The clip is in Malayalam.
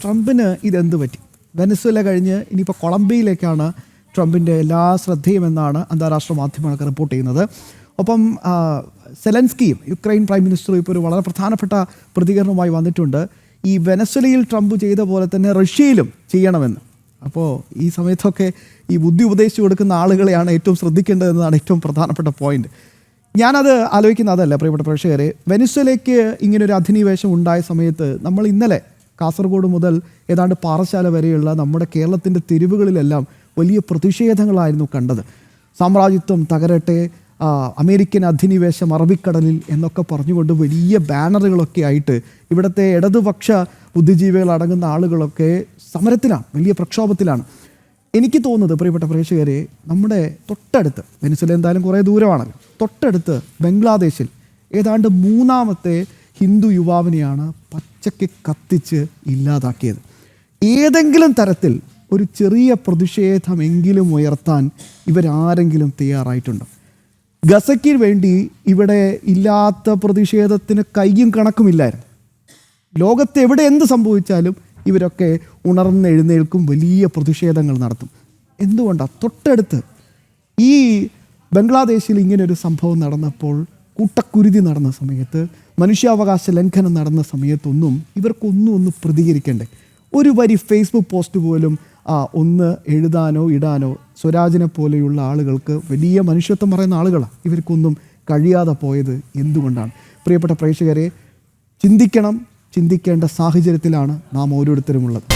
ട്രംപിന് ഇതെന്ത് പറ്റി? വെനസ്വേല കഴിഞ്ഞ് ഇനിയിപ്പോൾ കൊളംബിയയിലേക്കാണ് ട്രംപിൻ്റെ എല്ലാ ശ്രദ്ധയുമെന്നാണ് അന്താരാഷ്ട്ര മാധ്യമങ്ങളൊക്കെ റിപ്പോർട്ട് ചെയ്യുന്നത്. ഒപ്പം സെലൻസ്കിയും യുക്രൈൻ പ്രൈം മിനിസ്റ്ററും ഇപ്പോൾ ഒരു വളരെ പ്രധാനപ്പെട്ട പ്രതികരണവുമായി വന്നിട്ടുണ്ട്. ഈ വെനസ്വേലയിൽ ട്രംപ് ചെയ്ത പോലെ തന്നെ റഷ്യയിലും ചെയ്യണമെന്ന്. അപ്പോൾ ഈ സമയത്തൊക്കെ ഈ ബുദ്ധി ഉപദേശിച്ചു കൊടുക്കുന്ന ആളുകളെയാണ് ഏറ്റവും ശ്രദ്ധിക്കേണ്ടതെന്നാണ് ഏറ്റവും പ്രധാനപ്പെട്ട പോയിന്റ്. ഞാനത് ആലോചിക്കുന്ന അതല്ല, പ്രിയപ്പെട്ട പ്രേക്ഷകരെ. വെനസ്വേലയ്ക്ക് ഇങ്ങനൊരു അധിനിവേശം ഉണ്ടായ സമയത്ത് നമ്മൾ ഇന്നലെ കാസർഗോഡ് മുതൽ ഏതാണ്ട് പാറശാല വരെയുള്ള നമ്മുടെ കേരളത്തിൻ്റെ തെരുവുകളിലെല്ലാം വലിയ പ്രതിഷേധങ്ങളായിരുന്നു കണ്ടത്. സാമ്രാജ്യത്വം തകരട്ടെ, അമേരിക്കൻ അധിനിവേശം അറബിക്കടലിൽ എന്നൊക്കെ പറഞ്ഞുകൊണ്ട് വലിയ ബാനറുകളൊക്കെ ആയിട്ട് ഇവിടുത്തെ ഇടതുപക്ഷ ബുദ്ധിജീവികൾ അടങ്ങുന്ന ആളുകളൊക്കെ സമരത്തിലാണ്, വലിയ പ്രക്ഷോഭത്തിലാണ്. എനിക്ക് തോന്നുന്നത്, പ്രിയപ്പെട്ട പ്രേക്ഷകരെ, നമ്മുടെ തൊട്ടടുത്ത്, വെനസ്വേല എന്തായാലും കുറേ ദൂരമാണല്ലോ, തൊട്ടടുത്ത് ബംഗ്ലാദേശിൽ ഏതാണ്ട് മൂന്നാമത്തെ ഹിന്ദു യുവാവിനെയാണ് പച്ചയ്ക്ക് കത്തിച്ച് ഇല്ലാതാക്കിയത്. ഏതെങ്കിലും തരത്തിൽ ഒരു ചെറിയ പ്രതിഷേധമെങ്കിലും ഉയർത്താൻ ഇവരാരെങ്കിലും തയ്യാറായിട്ടുണ്ടോ? ഗസയ്ക്ക് വേണ്ടി ഇവിടെ ഇല്ലാത്ത പ്രതിഷേധത്തിന് കയ്യും കണക്കുമില്ലായിരുന്നു. ലോകത്ത് എവിടെ എന്ത് സംഭവിച്ചാലും ഇവരൊക്കെ ഉണർന്നെഴുന്നേൽക്കും, വലിയ പ്രതിഷേധങ്ങൾ നടത്തും. എന്തുകൊണ്ടാണ്? തൊട്ടടുത്ത് ഈ ബംഗ്ലാദേശിൽ ഇങ്ങനൊരു സംഭവം നടന്നപ്പോൾ, കൂട്ടക്കുരുതി നടന്ന സമയത്ത്, മനുഷ്യാവകാശ ലംഘനം നടന്ന സമയത്തൊന്നും ഇവർക്കൊന്നും പ്രതികരിക്കണ്ടേ? ഒരു വരി ഫേസ്ബുക്ക് പോസ്റ്റ് പോലും ഒന്ന് എഴുതാനോ ഇടാനോ സ്വരാജിനെ പോലെയുള്ള ആളുകൾക്ക്, വലിയ മനുഷ്യത്വം പറയുന്ന ആളുകളാണ്, ഇവർക്കൊന്നും കഴിയാതെ പോയത് എന്തുകൊണ്ടാണ്? പ്രിയപ്പെട്ട പ്രേക്ഷകരെ, ചിന്തിക്കണം. ചിന്തിക്കേണ്ട സാഹചര്യത്തിലാണ് നാം ഓരോരുത്തരും ഉള്ളത്.